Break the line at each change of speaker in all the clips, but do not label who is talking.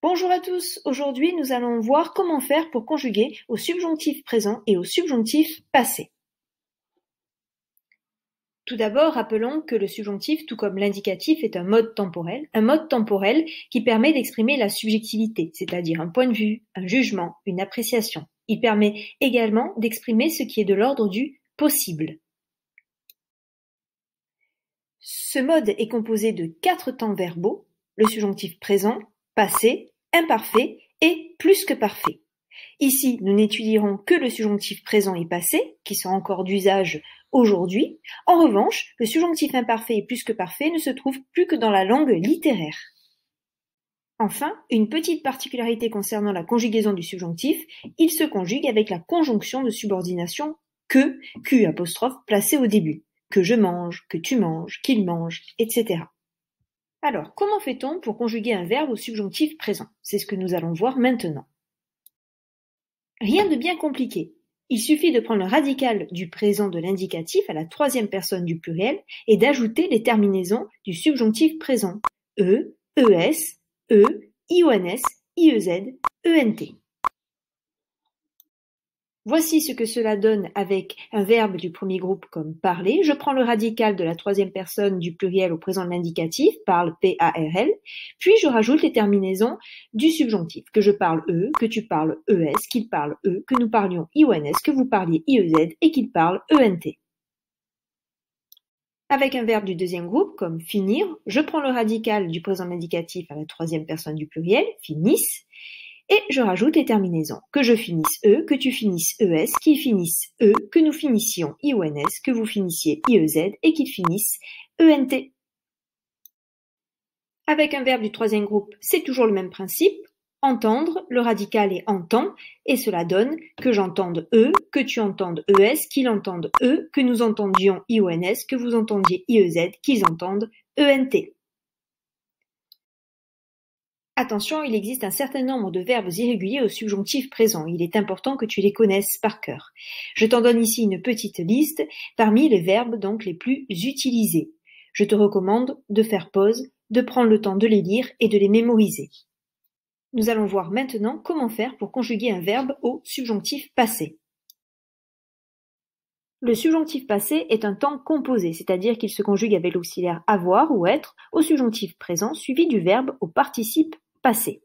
Bonjour à tous, aujourd'hui nous allons voir comment faire pour conjuguer au subjonctif présent et au subjonctif passé. Tout d'abord, rappelons que le subjonctif, tout comme l'indicatif, est un mode temporel qui permet d'exprimer la subjectivité, c'est-à-dire un point de vue, un jugement, une appréciation. Il permet également d'exprimer ce qui est de l'ordre du possible. Ce mode est composé de 4 temps verbaux, le subjonctif présent, passé, imparfait et plus que parfait. Ici, nous n'étudierons que le subjonctif présent et passé, qui sont encore d'usage aujourd'hui. En revanche, le subjonctif imparfait et plus que parfait ne se trouve plus que dans la langue littéraire. Enfin, une petite particularité concernant la conjugaison du subjonctif, il se conjugue avec la conjonction de subordination que, Q', placée au début. Que je mange, que tu manges, qu'il mange, etc. Alors, comment fait-on pour conjuguer un verbe au subjonctif présent? C'est ce que nous allons voir maintenant. Rien de bien compliqué. Il suffit de prendre le radical du présent de l'indicatif à la troisième personne du pluriel et d'ajouter les terminaisons du subjonctif présent. E, ES, E, IONS, IEZ, ENT. Voici ce que cela donne avec un verbe du premier groupe comme parler. Je prends le radical de la troisième personne du pluriel au présent de l'indicatif, parle, P-A-R-L, puis je rajoute les terminaisons du subjonctif, que je parle E, que tu parles ES, qu'il parle E, que nous parlions IONS, que vous parliez IEZ et qu'il parle ENT. Avec un verbe du deuxième groupe comme finir, je prends le radical du présent de l'indicatif à la troisième personne du pluriel, finissent, et je rajoute les terminaisons. Que je finisse E, que tu finisses ES, qu'ils finissent E, que nous finissions IONS, que vous finissiez IEZ et qu'ils finissent ENT. Avec un verbe du troisième groupe, c'est toujours le même principe. Entendre, le radical est entend, et cela donne que j'entende E, que tu entendes ES, qu'ils entendent E, que nous entendions IONS, que vous entendiez IEZ, qu'ils entendent ENT. Attention, il existe un certain nombre de verbes irréguliers au subjonctif présent. Il est important que tu les connaisses par cœur. Je t'en donne ici une petite liste parmi les verbes donc les plus utilisés. Je te recommande de faire pause, de prendre le temps de les lire et de les mémoriser. Nous allons voir maintenant comment faire pour conjuguer un verbe au subjonctif passé. Le subjonctif passé est un temps composé, c'est-à-dire qu'il se conjugue avec l'auxiliaire avoir ou être au subjonctif présent suivi du verbe au participe passé.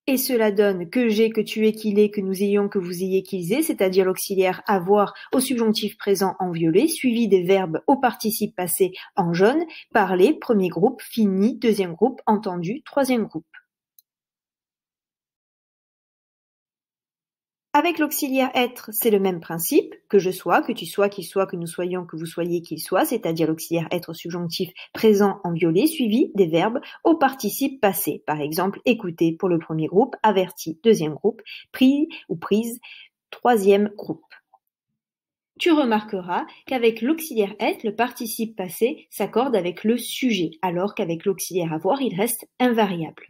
Et cela donne que j'ai, que tu aies, qu'il ait, que nous ayons, que vous ayez, qu'ils aient, c'est-à-dire l'auxiliaire avoir au subjonctif présent en violet, suivi des verbes au participe passé en jaune, parler, premier groupe, fini, deuxième groupe, entendu, troisième groupe. Avec l'auxiliaire être, c'est le même principe, que je sois, que tu sois, qu'il soit, que nous soyons, que vous soyez, qu'il soit, c'est-à-dire l'auxiliaire être subjonctif présent en violet, suivi des verbes au participe passé. Par exemple, écouter pour le premier groupe, averti, deuxième groupe, pris ou prise, troisième groupe. Tu remarqueras qu'avec l'auxiliaire être, le participe passé s'accorde avec le sujet, alors qu'avec l'auxiliaire avoir, il reste invariable.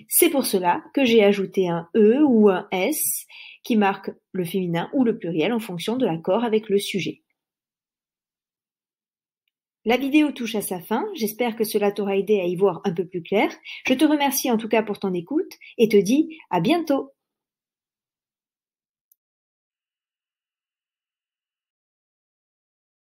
C'est pour cela que j'ai ajouté un E ou un S qui marque le féminin ou le pluriel en fonction de l'accord avec le sujet. La vidéo touche à sa fin, j'espère que cela t'aura aidé à y voir un peu plus clair. Je te remercie en tout cas pour ton écoute et te dis à bientôt.